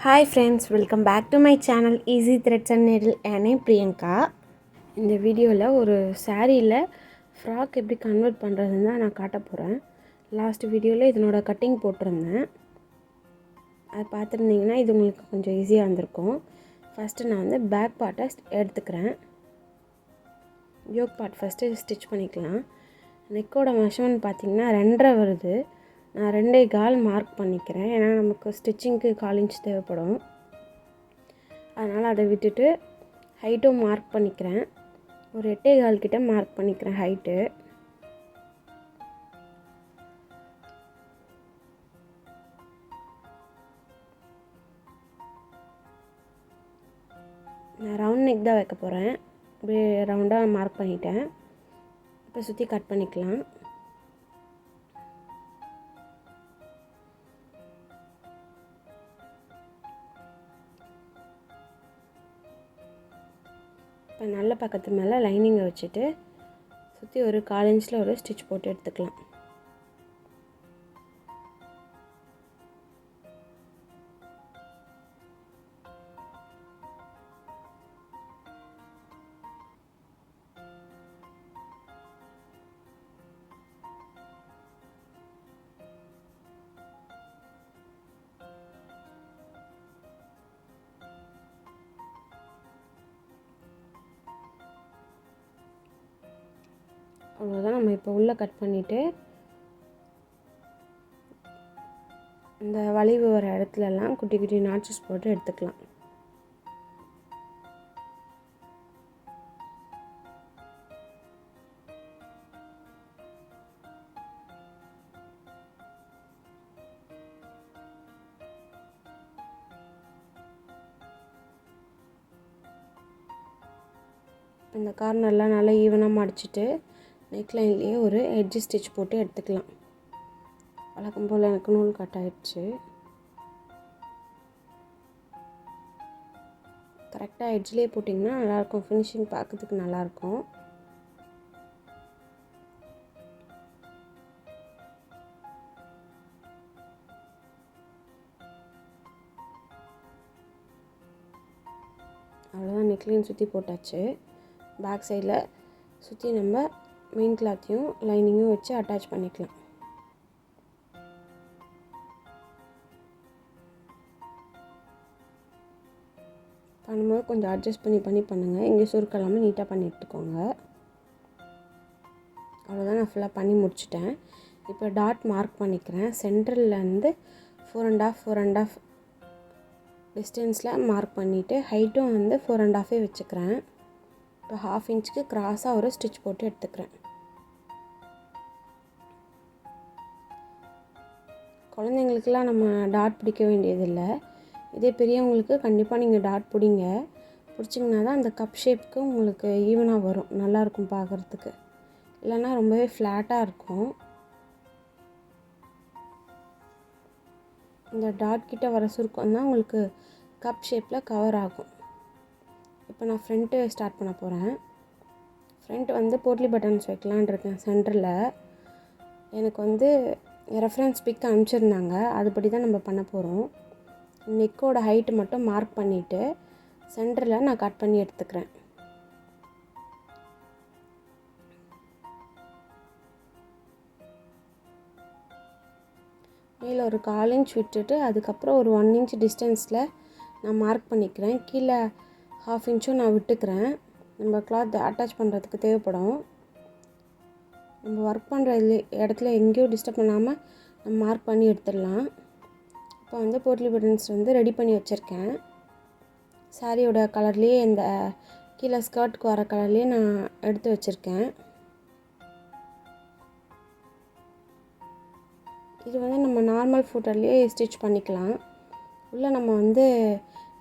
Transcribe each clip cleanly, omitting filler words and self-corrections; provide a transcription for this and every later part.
Hi friends, welcome back to my channel Easy Threads and Needle. Name Priyanka. இந்த வீடியோவில் ஒரு சாரியில் ஃப்ராக் எப்படி கன்வெர்ட் பண்ணுறதுன்னு தான் நான் காட்ட போகிறேன். லாஸ்ட் வீடியோவில் இதனோட கட்டிங் போட்டிருந்தேன், அதை பார்த்துருந்தீங்கன்னா இது உங்களுக்கு கொஞ்சம் ஈஸியாக இருந்திருக்கும். ஃபஸ்ட்டு நான் வந்து பேக் பார்ட்டை எடுத்துக்கிறேன். யோக் பார்ட் ஃபஸ்ட்டு ஸ்டிச் பண்ணிக்கலாம். நெக்கோட மெஷர்மெண்ட் பார்த்திங்கன்னா 2.5 வருது. நான் 2.25 மார்க் பண்ணிக்கிறேன், ஏன்னா நமக்கு ஸ்டிச்சிங்க்கு 1/4 இன்ச் தேவைப்படும். அதனால் அதை விட்டுட்டு ஹைட்டும் மார்க் பண்ணிக்கிறேன். ஒரு 8.25 கிட்ட மார்க் பண்ணிக்கிறேன் ஹைட்டு. நான் ரவுண்ட் நெக் தான் வைக்க போகிறேன். அப்படியே ரவுண்டாக மார்க் பண்ணிட்டேன். இப்போ சுற்றி கட் பண்ணிக்கலாம். இப்போ நல்ல பக்கத்து மேலே லைனிங்கை வச்சுட்டு சுற்றி ஒரு 1/4 இன்ச்சில் ஒரு ஸ்டிச் போட்டு எடுத்துக்கலாம். அவ்வளோதான். நம்ம இப்போ உள்ளே கட் பண்ணிவிட்டு இந்த வளைவு வர இடத்துலலாம் குட்டி குட்டி நாட்சஸ் போட்டு எடுத்துக்கலாம். இந்த கார்னர்லாம் நல்லா ஈவனாக மடிச்சிட்டு நெக்லைன்லேயே ஒரு எட்ஜ் ஸ்டிச் போட்டு எடுத்துக்கலாம். வழக்கம் போல் எனக்கு நூல் கட் ஆகிடுச்சு. கரெக்டாக எட்ஜ்லேயே போட்டிங்கன்னா நல்லாயிருக்கும், ஃபினிஷிங் பார்க்கறதுக்கு நல்லாயிருக்கும். அவ்வளோதான், நெக்லைன் சுற்றி போட்டாச்சு. பேக் சைடில் சுற்றி நம்ம மெயின் கிளாத்தையும் லைனிங்கும் வச்சு அட்டாச் பண்ணிக்கலாம். பண்ணும்போது கொஞ்சம் அட்ஜஸ்ட் பண்ணி பண்ணுங்கள். இங்கே சுருக்கலாமல் நீட்டாக பண்ணி எடுத்துக்கோங்க. அவ்வளோதான், நான் ஃபுல்லாக பண்ணி முடிச்சிட்டேன். இப்போ டாட் மார்க் பண்ணிக்கிறேன். சென்ட்ரல்லேருந்து 4.5 டிஸ்டன்ஸில் மார்க் பண்ணிவிட்டு ஹைட்டும் வந்து 4.5 வச்சுக்கிறேன். இப்போ 1/2 இன்ச்சுக்கு கிராஸாக ஒரு ஸ்டிச் போட்டு எடுத்துக்கிறேன். குழந்தைங்களுக்கெலாம் நம்ம டாட் பிடிக்க வேண்டியதில்லை. இதே பெரியவங்களுக்கு கண்டிப்பாக நீங்கள் டாட் பிடிங்க. பிடிச்சிங்கன்னா தான் அந்த கப் ஷேப்புக்கு உங்களுக்கு ஈவனாக வரும், நல்லாயிருக்கும் பார்க்குறதுக்கு. இல்லைன்னா ரொம்பவே ஃப்ளாட்டாக இருக்கும். இந்த டாட் கிட்ட வர சுருக்கம் தான் உங்களுக்கு கப் ஷேப்பில் கவர் ஆகும். இப்போ நான் ஃப்ரண்ட்டு ஸ்டார்ட் பண்ண போகிறேன். ஃப்ரண்ட் வந்து போட்லி பட்டன்ஸ் வைக்கலான் இருக்கேன் சென்டரில். எனக்கு வந்து ரெஃபரன்ஸ் பிக் அனுப்பிச்சிருந்தாங்க, அதுபடி தான் நம்ம பண்ண போகிறோம். நெக்கோட ஹைட்டு மட்டும் மார்க் பண்ணிவிட்டு சென்டரில் நான் கட் பண்ணி எடுத்துக்கிறேன். மேலே ஒரு 1/4 இன்ச் விட்டுட்டு அதுக்கப்புறம் ஒரு 1 இன்ச் டிஸ்டன்ஸில் நான் மார்க் பண்ணிக்கிறேன். கீழே 1/2 இன்ச்சும் நான் விட்டுக்கிறேன். நம்ம கிளாத் அட்டாச் பண்ணுறதுக்கு தேவைப்படும். நம்ம ஒர்க் பண்ணுற இடத்துல எங்கேயும் டிஸ்டர்ப் பண்ணாமல் நம்ம மார்க் பண்ணி எடுத்துடலாம். இப்போ வந்து போட்லி பட்டன்ஸ் வந்து ரெடி பண்ணி வச்சுருக்கேன். சாரியோட கலர்லேயே இந்த கீழே ஸ்கர்ட்டுக்கு வர கலர்லேயே நான் எடுத்து வச்சுருக்கேன். இது வந்து நம்ம நார்மல் ஃபுட்டர்லேயே ஸ்டிச் பண்ணிக்கலாம். உள்ளே நம்ம வந்து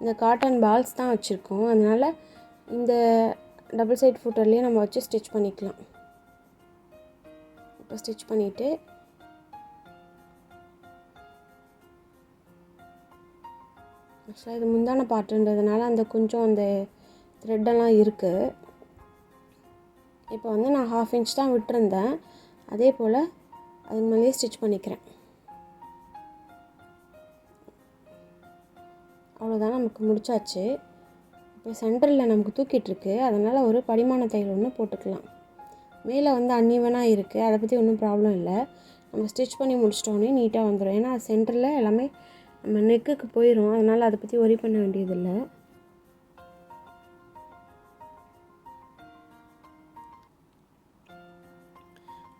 இந்த காட்டன் பால்ஸ் தான் வச்சுருக்கோம், அதனால் இந்த டபுள் சைட் ஃபுட்டர்லேயே நம்ம வச்சு ஸ்டிச் பண்ணிக்கலாம். இப்போ ஸ்டிச் பண்ணிவிட்டு ஆக்சுவலாக இது முந்தான பாட்டுன்றதுனால அந்த கொஞ்சம் அந்த த்ரெட்டெல்லாம் இருக்குது. இப்போ வந்து நான் 1/2 இன்ச் தான் விட்டுருந்தேன், அதே போல் அதுக்கு மேலேயே ஸ்டிச் பண்ணிக்கிறேன். அவ்வளோதான், நமக்கு முடிச்சாச்சு. இப்போ சென்டரில் நமக்கு தூக்கிட்டுருக்கு, அதனால் ஒரு படிமான தையல் ஒன்று போட்டுக்கலாம். மேலே வந்து அன்ஈவனாக இருக்குது, அதை பற்றி ஒன்றும் ப்ராப்ளம் இல்லை. நம்ம ஸ்டிச் பண்ணி முடிச்சிட்டோன்னே நீட்டாக வந்துடும். ஏன்னா சென்டரில் எல்லாமே நம்ம நெக்குக்கு போயிடும், அதனால் அதை பற்றி ஒரி பண்ண வேண்டியதில்லை.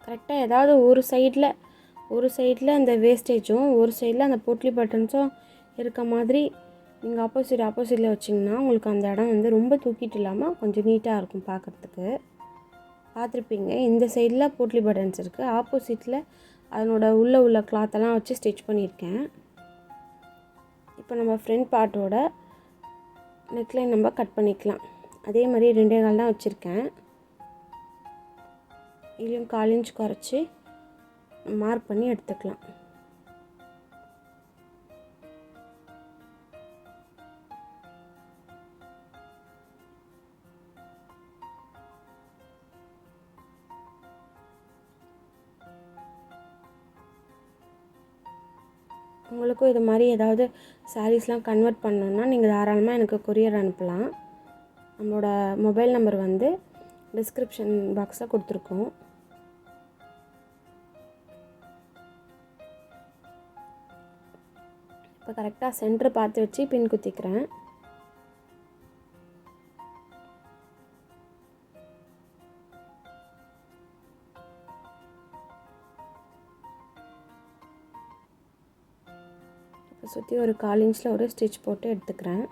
கரெக்டாக ஏதாவது ஒரு சைடில் அந்த வேஸ்டேஜும் ஒரு சைடில் அந்த போட்லி பட்டன்ஸும் இருக்க மாதிரி நீங்கள் ஆப்போசிட்டில் வச்சிங்கன்னா உங்களுக்கு அந்த இடம் வந்து ரொம்ப தூக்கிட்டு இல்லாமல் கொஞ்சம் நீட்டாக இருக்கும் பார்க்குறதுக்கு. பார்த்துருப்பீங்க, இந்த சைடில் போட்லி பட்டன்ஸ் இருக்குது, ஆப்போசிட்டில் அதனோட உள்ள கிளாத்தெல்லாம் வச்சு ஸ்டிச் பண்ணியிருக்கேன். இப்போ நம்ம ஃப்ரண்ட் பார்ட்டோட நெக்லைன் நம்ம கட் பண்ணிக்கலாம். அதே மாதிரி 2.25 தான் வச்சுருக்கேன். இதுலேயும் 1/4 இன்ச் குறைச்சி மார்க் பண்ணி எடுத்துக்கலாம். உங்களுக்கும் இது மாதிரி ஏதாவது சாரீஸ்லாம் கன்வெர்ட் பண்ணணுன்னா நீங்கள் தாராளமாக எனக்கு கொரியர் அனுப்பலாம். நம்மளோட மொபைல் நம்பர் வந்து டிஸ்கிரிப்ஷன் பாக்ஸில் கொடுத்துருக்கோம். இப்போ கரெக்டாக சென்டர் பார்த்து வச்சு பின் குத்திக்கிறேன். இப்போ சுற்றி ஒரு 1/4 இன்ச்சில் ஒரு ஸ்டிச் போட்டு எடுத்துக்கிறேன்.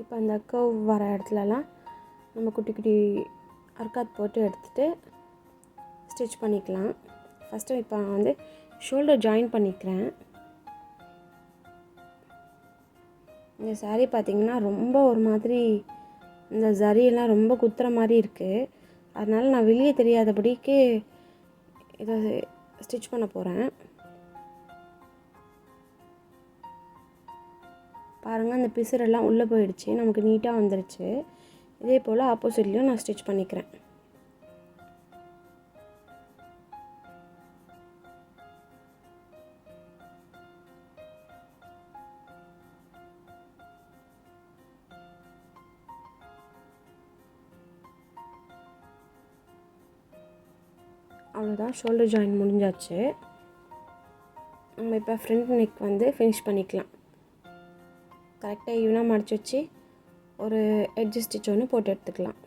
இப்போ அந்த கர்வ் வர இடத்துலலாம் நம்ம குட்டி குட்டி அர்க்காத் போட்டு எடுத்துகிட்டு ஸ்டிச் பண்ணிக்கலாம். ஃபஸ்ட்டு இப்போ நான் வந்து ஷோல்டர் ஜாயின் பண்ணிக்கிறேன். இந்த சாரீ பார்த்திங்கன்னா ரொம்ப ஒரு மாதிரி இந்த ஜரியெல்லாம் ரொம்ப குத்துற மாதிரி இருக்குது. அதனால் நான் வெளியே தெரியாதபடிக்கு இதை ஸ்டிச் பண்ண போகிறேன். பாருங்கள், அந்த பிசுரெல்லாம் உள்ளே போயிடுச்சு, நமக்கு நீட்டாக வந்துருச்சு. இதே போல் ஆப்போசிட்லேயும் நான் ஸ்டிச் பண்ணிக்கிறேன். அவ்வளோதான், ஷோல்டர் ஜாயின் முடிஞ்சாச்சு. நம்ம இப்போ ஃப்ரண்ட் நெக் வந்து ஃபினிஷ் பண்ணிக்கலாம். கரெக்டாக ஈவனாக மடிச்சு வச்சு ஒரு எட்ஜ் ஸ்டிச் ஒன்று போட்டு எடுத்துக்கலாம்.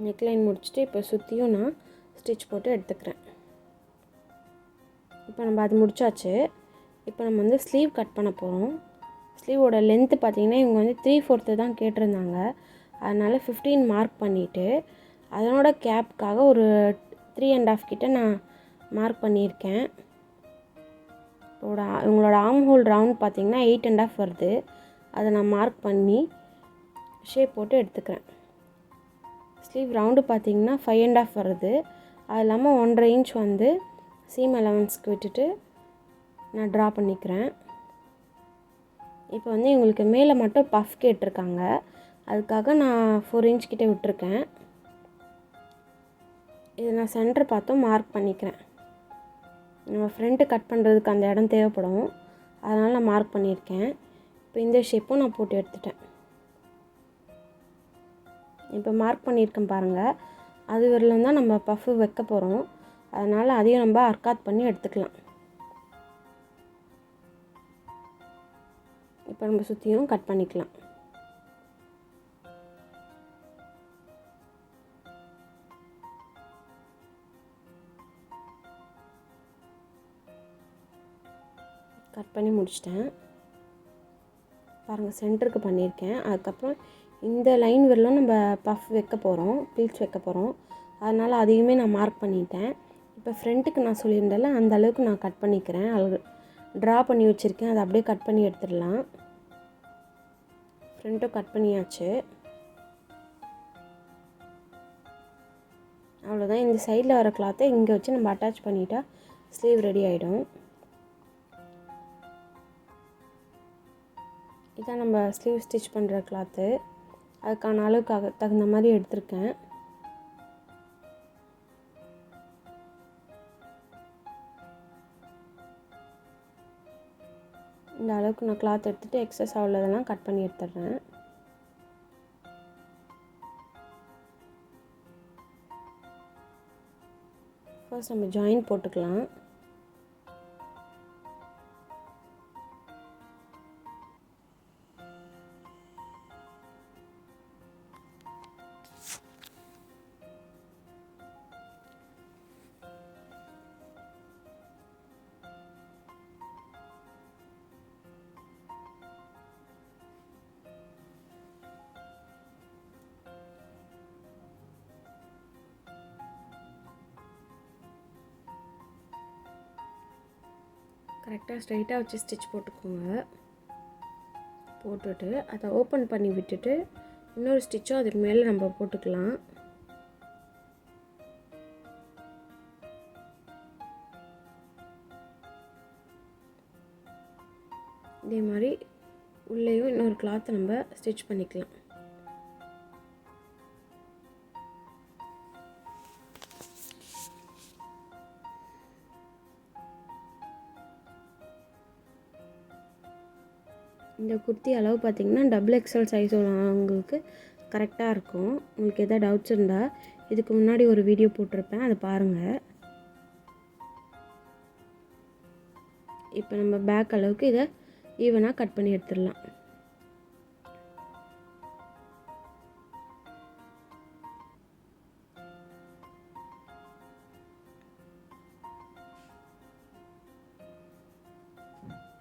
நெக்லைன் முடிச்சுட்டு இப்போ சுற்றியும் நான் ஸ்டிச் போட்டு எடுத்துக்கிறேன். இப்போ நம்ம அது முடிச்சாச்சு. இப்போ நம்ம வந்து ஸ்லீவ் கட் பண்ண போகிறோம். ஸ்லீவோட லென்த்து பார்த்திங்கன்னா இவங்க வந்து 3/4 தான் கேட்டிருந்தாங்க. அதனால் 15 மார்க் பண்ணிவிட்டு அதனோட கேப்புக்காக ஒரு 3.5 கிட்ட நான் மார்க் பண்ணியிருக்கேன். இவங்களோட ஆர்ம் ஹோல் ரவுண்ட் பார்த்திங்கன்னா 8.5 வருது. அதை நான் மார்க் பண்ணி ஷேப் போட்டு எடுத்துக்கிறேன். ஸ்லீவ் ரவுண்டு பார்த்திங்கன்னா 5.5 வருது. அது இல்லாமல் 1.5 இன்ச் வந்து சீம் அலவன்ஸ்க்கு விட்டுட்டு நான் ட்ரா பண்ணிக்கிறேன். இப்போ வந்து இவங்களுக்கு மேலே மட்டும் பஃப் கேட்டிருக்காங்க, அதுக்காக நான் 4 இன்ச் கிட்டே விட்டுருக்கேன். இதை நான் சென்டர் பார்த்தும் மார்க் பண்ணிக்கிறேன். நம்ம ஃப்ரண்ட்டு கட் பண்ணுறதுக்கு அந்த இடம் தேவைப்படும், அதனால் நான் மார்க் பண்ணியிருக்கேன். இப்போ இந்த ஷேப்பும் நான் போட்டு எடுத்துட்டேன். இப்போ மார்க் பண்ணியிருக்கேன் பாருங்கள், அது வரலும் தான் நம்ம பஃப்பு வைக்க போகிறோம். அதனால் அதையும் நம்ம அர்க்காத் பண்ணி எடுத்துக்கலாம். இப்போ நம்ம சுற்றியும் கட் பண்ணிக்கலாம். கட் பண்ணி முடிச்சிட்டேன் பாருங்கள், சென்டருக்கு பண்ணியிருக்கேன். அதுக்கப்புறம் இந்த லைன் வரலும் நம்ம பஃப் வைக்க போகிறோம், ப்ளீட்ஸ் வைக்க போகிறோம். அதனால் அதையுமே நான் மார்க் பண்ணிட்டேன். இப்போ ஃப்ரண்ட்டுக்கு நான் சொல்லியிருந்தேன்ல, அந்த அளவுக்கு நான் கட் பண்ணிக்கிறேன். அது ட்ரா பண்ணி வச்சுருக்கேன், அதை அப்படியே கட் பண்ணி எடுத்துடலாம். ஃப்ரண்ட்டும் கட் பண்ணியாச்சு. அவ்வளோதான். இந்த சைடில் வர கிளாத்தை இங்கே வச்சு நம்ம அட்டாச் பண்ணிட்டா ஸ்லீவ் ரெடி ஆகிடும். இதான் நம்ம ஸ்லீவ் ஸ்டிச் பண்ணுற கிளாத்து. அதுக்கான அளவுக்காக தகுந்த மாதிரி எடுத்திருக்கேன். இந்த அளவுக்கு நான் கிளாத் எடுத்துகிட்டு எக்ஸஸ் உள்ளதெல்லாம் கட் பண்ணி எடுத்துடுறேன். ஃபர்ஸ்ட் நம்ம ஜாயின் போட்டுக்கலாம். கரெக்டாக ஸ்ட்ரைட்டாக வச்சு ஸ்டிச் போட்டுக்கோங்க. போட்டுட்டு அதை ஓப்பன் பண்ணி விட்டுட்டு இன்னொரு ஸ்டிச்சும் அதுக்கு மேலே நம்ம போட்டுக்கலாம். இதே மாதிரி உள்ளேயும் இன்னொரு கிளாத்தை நம்ம ஸ்டிச் பண்ணிக்கலாம். இந்த குர்த்தி அளவு பார்த்திங்கன்னா டபுள் எக்ஸ்எல் சைஸ் உள்ளவங்களுக்கு கரெக்டாக இருக்கும். உங்களுக்கு எதாவது டவுட்ஸ் இருந்தால் இதுக்கு முன்னாடி ஒரு வீடியோ போட்டிருப்பேன், அதை பாருங்கள். இப்போ நம்ம பேக் அளவுக்கு இதை ஈவனாக கட் பண்ணி எடுத்துடலாம்.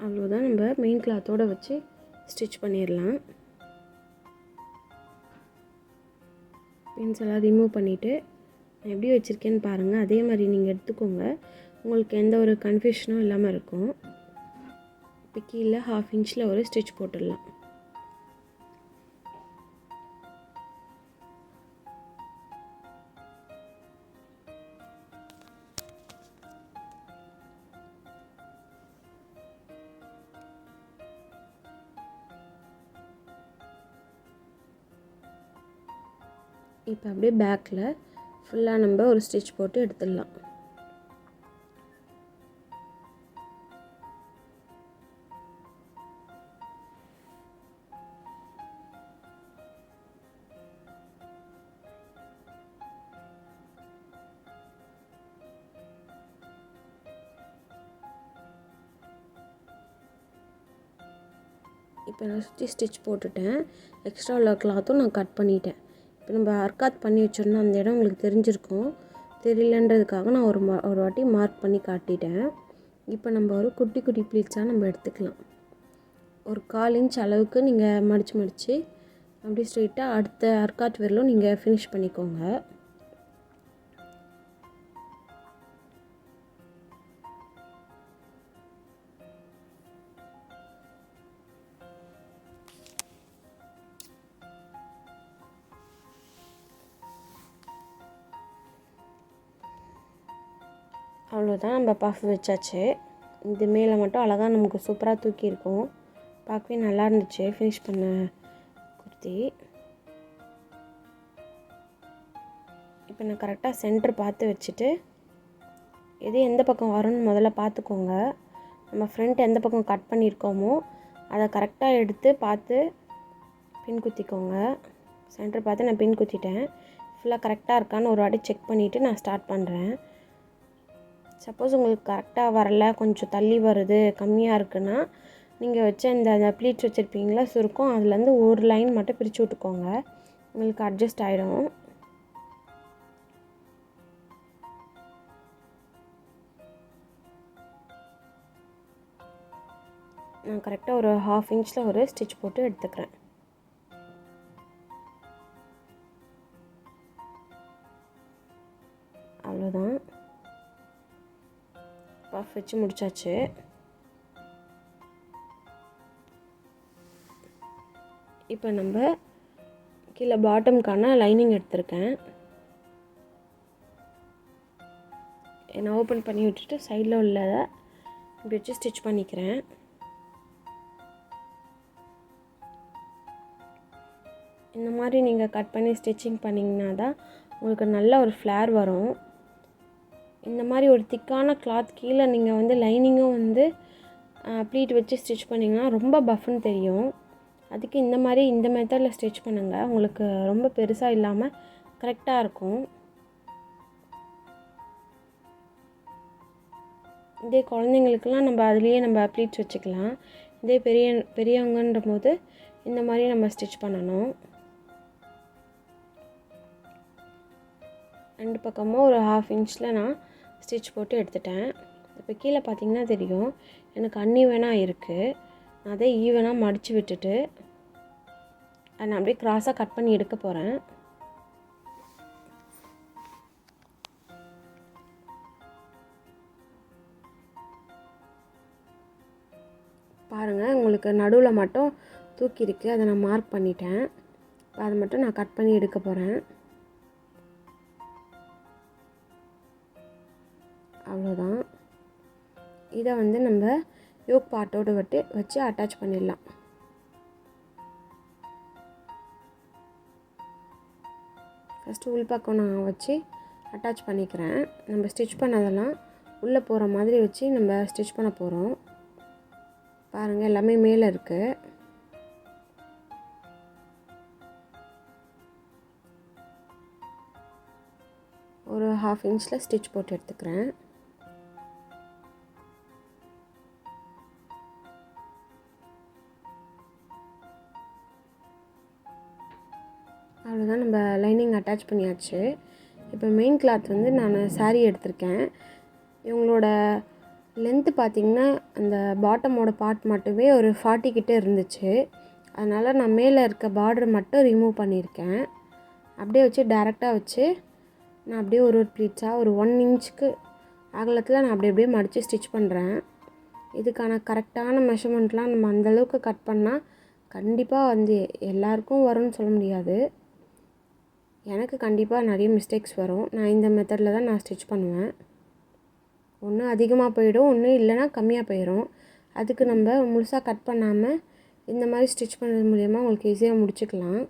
அவ்வளோதான். நம்ம மெயின் கிளாத்தோடு வச்சு ஸ்டிச் பண்ணிடலாம். பின்ஸ் எல்லாம் ரிமூவ் பண்ணிவிட்டு நான் எப்படி வச்சுருக்கேன்னு பாருங்கள். அதே மாதிரி நீங்கள் எடுத்துக்கோங்க, உங்களுக்கு எந்த ஒரு கன்ஃபியூஷனும் இல்லாமல் இருக்கும். இப்போ கீழே 1/2 இன்ச்சில் ஒரு ஸ்டிச் போட்டுடலாம். இப்போ அப்படியே பேக்கில் ஃபுல்லாக நம்ம ஒரு ஸ்டிச் போட்டு எடுத்துடலாம். இப்போ நான் சுற்றி ஸ்டிச் போட்டுட்டேன். எக்ஸ்ட்ரா உள்ள கிளாத்தும் நான் கட் பண்ணிட்டேன். இப்போ நம்ம அர்க்காத் பண்ணி வச்சோன்னா அந்த இடம் உங்களுக்கு தெரிஞ்சிருக்கும். தெரியலன்றதுக்காக நான் ஒரு வாட்டி மார்க் பண்ணி காட்டிட்டேன். இப்போ நம்ம ஒரு குட்டி குட்டி ப்ளீட்ஸாக நம்ம எடுத்துக்கலாம். ஒரு 1/4 இன்ச் அளவுக்கு நீங்கள் மடித்து அப்படியே ஸ்ட்ரெயிட்டாக அடுத்த அர்க்காத் வரலும் நீங்கள் ஃபினிஷ் பண்ணிக்கோங்க. அவ்வளோதான், நம்ம பஃப் வச்சாச்சு. இது மேலே மட்டும் அழகாக நமக்கு சூப்பராக தூக்கியிருக்கும். பார்க்கவே நல்லா இருந்துச்சு ஃபினிஷ் பண்ண குர்த்தி. இப்போ நான் கரெக்டாக சென்டர் பார்த்து வச்சுட்டு எது எந்த பக்கம் வரும்னு முதல்ல பார்த்துக்கோங்க. நம்ம ஃப்ரண்ட் எந்த பக்கம் கட் பண்ணியிருக்கோமோ அதை கரெக்டாக எடுத்து பார்த்து பின் குத்திக்கோங்க. சென்டர் பார்த்து நான் பின் குத்திட்டேன். ஃபுல்லாக கரெக்டாக இருக்கான்னு ஒரு வாட்டி செக் பண்ணிவிட்டு நான் ஸ்டார்ட் பண்ணுறேன். சப்போஸ் உங்களுக்கு கரெக்டாக வரல, கொஞ்சம் தள்ளி வருது, கம்மியாக இருக்குன்னா நீங்கள் வச்ச இந்த ப்ளீட்ஸ் வச்சுருப்பீங்களா சுருக்கம், அதுலேருந்து ஒரு லைன் மட்டும் பிரித்து விட்டுக்கோங்க, உங்களுக்கு அட்ஜஸ்ட் ஆகிடும். நான் கரெக்டாக ஒரு 1/2 இன்ச்சில் ஒரு ஸ்டிச் போட்டு எடுத்துக்கிறேன். அவ்வளோதான், பஃப் வச்சு முடிச்சாச்சு. இப்போ நம்ம கீழே பாட்டம்க்கான லைனிங் எடுத்திருக்கேன். நான் ஓப்பன் பண்ணி விட்டுட்டு சைடில் உள்ளதை இப்படி வச்சு ஸ்டிச் பண்ணிக்கிறேன். இந்த மாதிரி நீங்கள் கட் பண்ணி ஸ்டிச்சிங் பண்ணிங்கன்னா தான் உங்களுக்கு நல்ல ஒரு ஃப்ளேர் வரும். இந்த மாதிரி ஒரு திக்கான கிளாத் கீழே நீங்கள் வந்து லைனிங்கும் வந்து ப்ளீட் வச்சு ஸ்டிச் பண்ணிங்கன்னா ரொம்ப பஃப்னு தெரியும். அதுக்கு இந்த மெத்தடில் ஸ்டிச் பண்ணுங்கள். உங்களுக்கு ரொம்ப பெருசாக இல்லாமல் கரெக்டாக இருக்கும். இதே குழந்தைங்களுக்கெல்லாம் நம்ம அதுலேயே நம்ம ப்ளீட்ஸ் வச்சுக்கலாம். இதே பெரியவங்கன்ற போது இந்த மாதிரி நம்ம ஸ்டிச் பண்ணணும். 2 பக்கமும் ஒரு 1/2 இன்ச்சில் நான் ஸ்டிச் போட்டு எடுத்துட்டேன். இப்போ கீழே பார்த்திங்கன்னா தெரியும் எனக்கு அன்ஈவனாக இருக்குது. நான் அதை ஈவனாக மடித்து விட்டுட்டு நான் அப்படியே க்ராஸாக கட் பண்ணி எடுக்க போகிறேன். பாருங்கள், உங்களுக்கு நடுவில் மட்டும் தூக்கி இருக்குது, அதை நான் மார்க் பண்ணிட்டேன். அதை மட்டும் நான் கட் பண்ணி எடுக்க போகிறேன். அவ்வளோதான். இதை வந்து நம்ம யோக் பார்ட்டோடு வச்சு அட்டாச் பண்ணிடலாம். ஃபஸ்ட்டு உள்பக்கம் நான் வச்சு அட்டாச் பண்ணிக்கிறேன். நம்ம ஸ்டிச் பண்ணதெல்லாம் உள்ளே போகிற மாதிரி வச்சு நம்ம ஸ்டிச் பண்ண போகிறோம். பாருங்கள், எல்லாமே மேலே இருக்குது. ஒரு 1/2 இன்ச்சில் ஸ்டிச் போட்டு எடுத்துக்கிறேன். அவ்வளோதான், நம்ம லைனிங் அட்டாச் பண்ணியாச்சு. இப்போ மெயின் கிளாத் வந்து நான் saree எடுத்திருக்கேன். இவங்களோட லென்த்து பார்த்திங்கன்னா அந்த பாட்டமோட பார்ட் மட்டுமே ஒரு 40 கிட்டே இருந்துச்சு. அதனால் நான் மேலே இருக்க பார்டர் மட்டும் ரிமூவ் பண்ணியிருக்கேன். அப்படியே வச்சு டேரெக்டாக வச்சு நான் அப்படியே ஒரு ப்ளீட்ஸாக ஒரு 1 இன்ச்சுக்கு அகலத்தில் நான் அப்படியே மடித்து ஸ்டிச் பண்ணுறேன். இதுக்கான கரெக்டான மெஷர்மெண்ட்லாம் நம்ம அந்தளவுக்கு கட் பண்ணால் கண்டிப்பாக வந்து எல்லாருக்கும் வரும்னு சொல்ல முடியாது. எனக்கு கண்டிப்பாக நிறைய மிஸ்டேக்ஸ் வரும். நான் இந்த மெத்தடில் தான் நான் ஸ்டிச் பண்ணுவேன். ஒன்று அதிகமாக போயிடும், ஒன்று இல்லைனா கம்மியாக போயிடும். அதுக்கு நம்ம முழுசாக கட் பண்ணாமல் இந்த மாதிரி ஸ்டிச் பண்ணுறது மூலயமா உங்களுக்கு ஈஸியாக முடிச்சுக்கலாம்.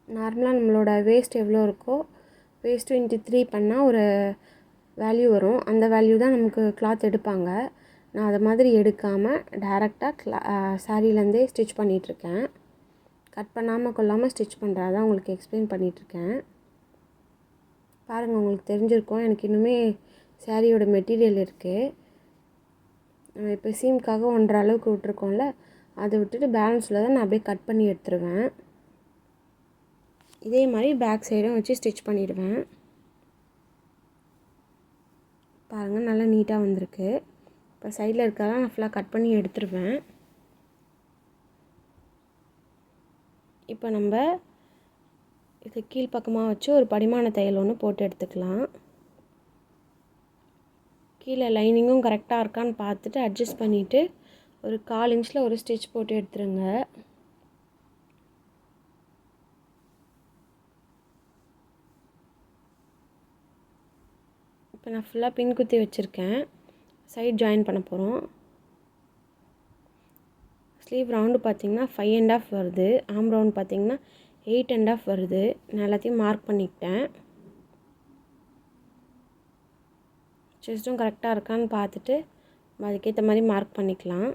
நார்மலாக நம்மளோட வேஸ்ட் எவ்வளோ இருக்கோ வேஸ்ட்டு இன்ட்டு 3 பண்ணால் ஒரு வேல்யூ வரும். அந்த வேல்யூ தான் நமக்கு கிளாத் எடுப்பாங்க. நான் அதை மாதிரி எடுக்காமல் டேரெக்டாக சாரீலேருந்தே ஸ்டிச் பண்ணிகிட்ருக்கேன். கட் பண்ணாமல் கொள்ளாமல் ஸ்டிச் பண்ணுறேன். தான் உங்களுக்கு எக்ஸ்பிளைன் பண்ணிகிட்ருக்கேன். பாருங்கள், உங்களுக்கு தெரிஞ்சிருக்கும். எனக்கு இன்னுமே சாரியோட மெட்டீரியல் இருக்குது. நம்ம இப்போ சீம்க்காக 1.5 அளவுக்கு விட்டுருக்கோம்ல, அதை விட்டுட்டு பேலன்ஸில் தான் நான் அப்படியே கட் பண்ணி எடுத்துருவேன். இதே மாதிரி பேக் சைடும் வச்சு ஸ்டிச் பண்ணிவிடுவேன். பாருங்கள், நல்லா நீட்டாக வந்திருக்கு. இப்போ சைடில் இருக்கதான் நான் ஃபுல்லாக கட் பண்ணி எடுத்துருவேன். இப்போ நம்ம இது கீழ்ப்பக்கமாக வச்சு ஒரு படிமான தையல் ஒன்று போட்டு எடுத்துக்கலாம். கீழே லைனிங்கும் கரெக்டாக இருக்கான்னு பார்த்துட்டு அட்ஜஸ்ட் பண்ணிவிட்டு ஒரு 1/4 இன்ச்சில் ஒரு ஸ்டிச் போட்டு எடுத்துருங்க. இப்போ நான் ஃபுல்லாக பின் குத்தி வச்சுருக்கேன். சைட் ஜாயின் பண்ண போகிறோம். ஸ்லீவ் ரவுண்டு பார்த்திங்கன்னா 5.5 வருது. ஆம் ரவுண்ட் பார்த்திங்கன்னா 8.5 வருது. நான் எல்லாத்தையும் மார்க் பண்ணிக்கிட்டேன். செஸ்ட்டும் கரெக்டாக இருக்கான்னு பார்த்துட்டு அதுக்கேற்ற மாதிரி மார்க் பண்ணிக்கலாம்.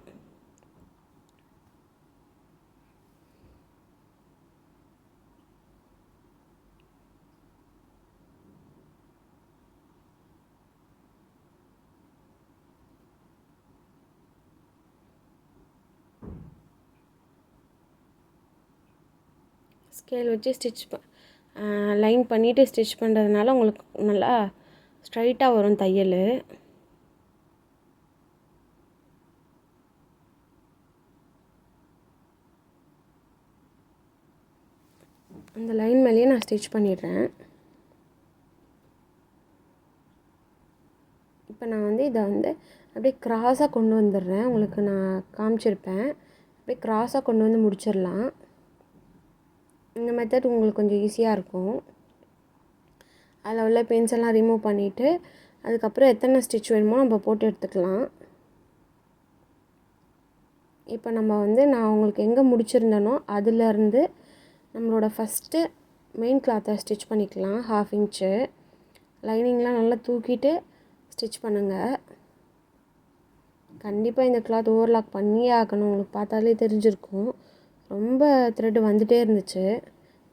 ஸ்கேல் வச்சு லைன் பண்ணிவிட்டு ஸ்டிச் பண்ணுறதுனால உங்களுக்கு நல்லா ஸ்ட்ரைட்டாக வரும் தையல். அந்த லைன் மேலேயே நான் ஸ்டிச் பண்ணிடுறேன். இப்போ நான் வந்து இதை வந்து அப்படியே க்ராஸாக கொண்டு வந்துடுறேன். உங்களுக்கு நான் காமிச்சிருப்பேன். அப்படியே க்ராஸாக கொண்டு வந்து முடிச்சிடலாம். இந்த மெத்தட் உங்களுக்கு கொஞ்சம் ஈஸியாக இருக்கும். அதில் உள்ள பென்சில்லாம் ரிமூவ் பண்ணிவிட்டு அதுக்கப்புறம் எத்தனை ஸ்டிச் வேணுமோ நம்ம போட்டு எடுத்துக்கலாம். இப்போ நம்ம வந்து நான் உங்களுக்கு எங்கே முடிச்சிருந்தேனோ அதுலேருந்து நம்மளோட ஃபஸ்ட்டு மெயின் கிளாத்தை ஸ்டிச் பண்ணிக்கலாம். 1/2 இன்ச்சு லைனிங்லாம் நல்லா தூக்கிட்டு ஸ்டிச் பண்ணுங்கள். கண்டிப்பாக இந்த கிளாத் ஓவர்லாக் பண்ணியே ஆகணும். உங்களுக்கு பார்த்தாலே தெரிஞ்சிருக்கும். ரொம்ப த்ரெட் வந்துகிட்டே இருந்துச்சு.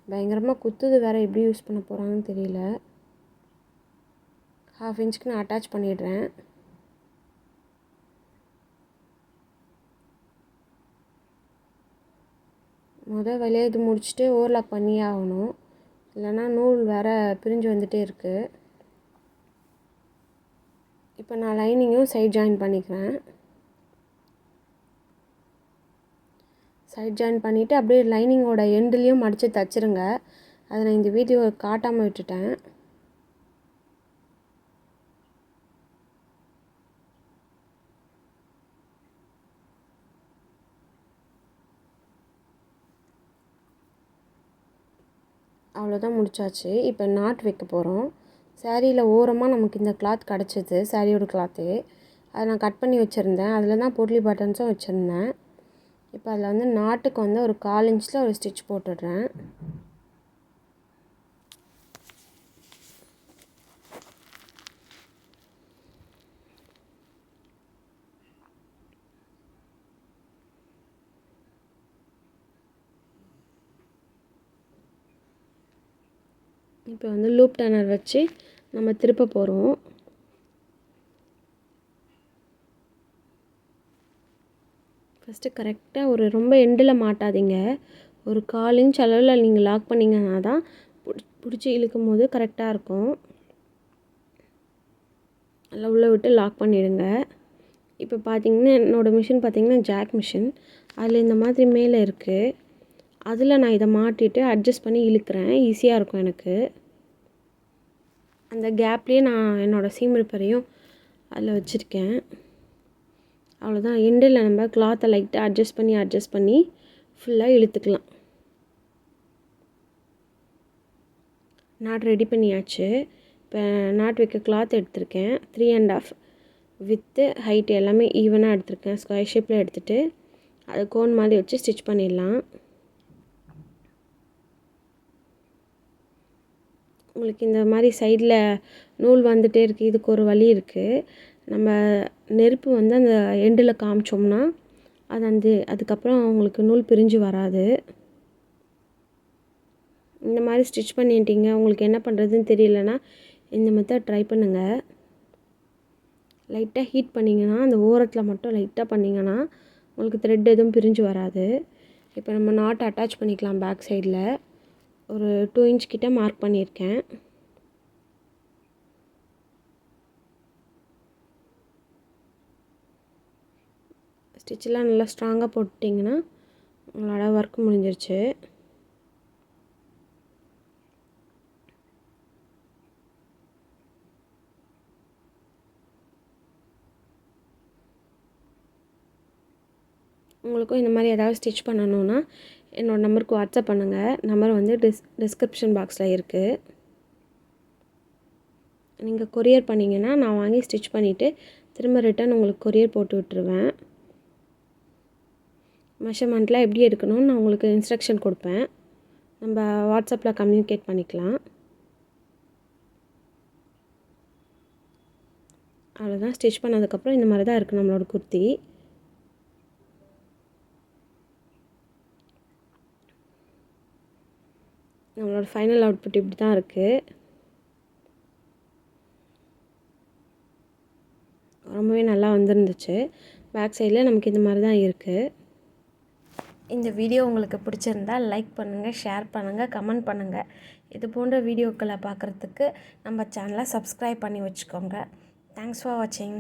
பயங்கரமாக குத்துது வேறு. எப்படி யூஸ் பண்ண போகிறாங்கன்னு தெரியல. 1/2 இன்ச்சுக்கு நான் அட்டாச் பண்ணிடுறேன். வேலையை இது முடிச்சுட்டு ஓவர்லாக் பண்ணியே ஆகணும். இல்லைன்னா நூல் வேறு பிரிஞ்சு வந்துகிட்டே இருக்குது. இப்போ நான் லைனிங்கும் சைட் ஜாயின் பண்ணிக்கிறேன். சைட் ஜாயின் பண்ணிவிட்டு அப்படியே லைனிங்கோட எண்டுலேயும் மடித்து தைச்சிருங்க. அதை நான் இந்த வீடியோ காட்டாமல் விட்டுட்டேன். அவ்வளோதான், முடிச்சாச்சு. இப்போ நாட் வைக்க போகிறோம். சாரியில் ஓரமாக நமக்கு இந்த கிளாத் கிடச்சிது, சாரியோட கிளாத்து. அதை நான் கட் பண்ணி வச்சுருந்தேன். அதில் தான் போட்லி பட்டன்ஸும் வச்சுருந்தேன். இப்போ அதில் வந்து நாட்டுக்கு வந்து ஒரு 1/4 இன்ச்சில் ஒரு ஸ்டிச் போட்டுடுறேன். இப்போ வந்து லூப் டர்னர் வச்சு நம்ம திருப்ப போகிறோம். ஃபஸ்ட்டு கரெக்டாக ஒரு ரொம்ப எண்டில் மாட்டாதீங்க. ஒரு 1/4 இன்ச் அளவில் நீங்கள் லாக் பண்ணிங்கன்னா தான் பிடிச்சி இழுக்கும் போது கரெக்டாக இருக்கும். நல்லா உள்ளே விட்டு லாக் பண்ணிவிடுங்க. இப்போ பார்த்திங்கன்னா என்னோடய மிஷின் பார்த்திங்கன்னா ஜாக் மிஷின். அதில் இந்த மாதிரி மேலே இருக்குது. அதில் நான் இதை மாட்டிட்டு அட்ஜஸ்ட் பண்ணி இழுக்கிறேன். ஈஸியாக இருக்கும் எனக்கு. அந்த கேப்லேயே நான் என்னோடய சீம் ரிப்பரையும் அதில் வச்சுருக்கேன். அவ்வளோதான். எண்டில் நம்ம கிளாத்தை லைட்டாக அட்ஜஸ்ட் பண்ணி ஃபுல்லாக இழுத்துக்கலாம். நாட் ரெடி பண்ணியாச்சு. இப்போ நாட் வைக்க கிளாத் எடுத்திருக்கேன். 3.5 வித்து ஹைட் எல்லாமே ஈவனாக எடுத்திருக்கேன். ஸ்கொயர் ஷேப்பில் எடுத்துகிட்டு அதை கோன் மாதிரி வச்சு ஸ்டிச் பண்ணிடலாம். உங்களுக்கு இந்த மாதிரி சைடில் நூல் வந்துகிட்டே இருக்குது. இதுக்கு ஒரு வழி இருக்குது. நம்ம நெருப்பு வந்து அந்த எண்டில் காமிச்சோம்னா அது அதுக்கப்புறம் உங்களுக்கு நூல் பிரிஞ்சு வராது. இந்த மாதிரி ஸ்டிச் பண்ணிட்டீங்க. உங்களுக்கு என்ன பண்ணுறதுன்னு தெரியலனா இந்த மெத்தட் ட்ரை பண்ணுங்கள். லைட்டாக ஹீட் பண்ணிங்கன்னா அந்த ஓரத்தில் மட்டும் லைட்டாக பண்ணிங்கன்னா உங்களுக்கு த்ரெட் எதுவும் பிரிஞ்சு வராது. இப்போ நம்ம நாட் அட்டாச் பண்ணிக்கலாம். பேக் சைடில் ஒரு 2 இன்ச் கிட்ட மார்க் பண்ணியிருக்கேன். ஸ்டிச்செலாம் நல்லா ஸ்ட்ராங்காக போட்டிங்கன்னா உங்களோட ஒர்க் முடிஞ்சிருச்சு. உங்களுக்கும் இந்த மாதிரி ஏதாவது ஸ்டிச் பண்ணணுன்னா என்னோடய நம்பருக்கு வாட்ஸ்அப் பண்ணுங்கள். நம்பர் வந்து டிஸ்கிரிப்ஷன் பாக்ஸில் இருக்குது. நீங்கள் கொரியர் பண்ணிங்கன்னா நான் வாங்கி ஸ்டிச் பண்ணிவிட்டு திரும்ப ரிட்டன் உங்களுக்கு கொரியர் போட்டு விட்டுருவேன். மெஷர்மெண்ட்லாம் எப்படி எடுக்கணும்னு நான் உங்களுக்கு இன்ஸ்ட்ரக்ஷன் கொடுப்பேன். நம்ம வாட்ஸ்அப்பில் கம்யூனிகேட் பண்ணிக்கலாம். அவ்வளோதான். ஸ்டிச் பண்ணதுக்கப்புறம் இந்த மாதிரி தான் இருக்குது நம்மளோட குர்த்தி. நம்மளோட ஃபைனல் அவுட்புட் இப்படி தான் இருக்குது. ரொம்பவே நல்லா வந்துருந்துச்சு. பேக் சைடில் நமக்கு இந்த மாதிரி தான் இருக்குது. இந்த வீடியோ உங்களுக்கு பிடிச்சிருந்தால் லைக் பண்ணுங்கள், ஷேர் பண்ணுங்கள், கமெண்ட் பண்ணுங்கள். இது போன்ற வீடியோக்களை பார்க்குறதுக்கு நம்ம சேனலை சப்ஸ்கிரைப் பண்ணி வச்சுக்கோங்க. தேங்க்ஸ் ஃபார் வாட்சிங்.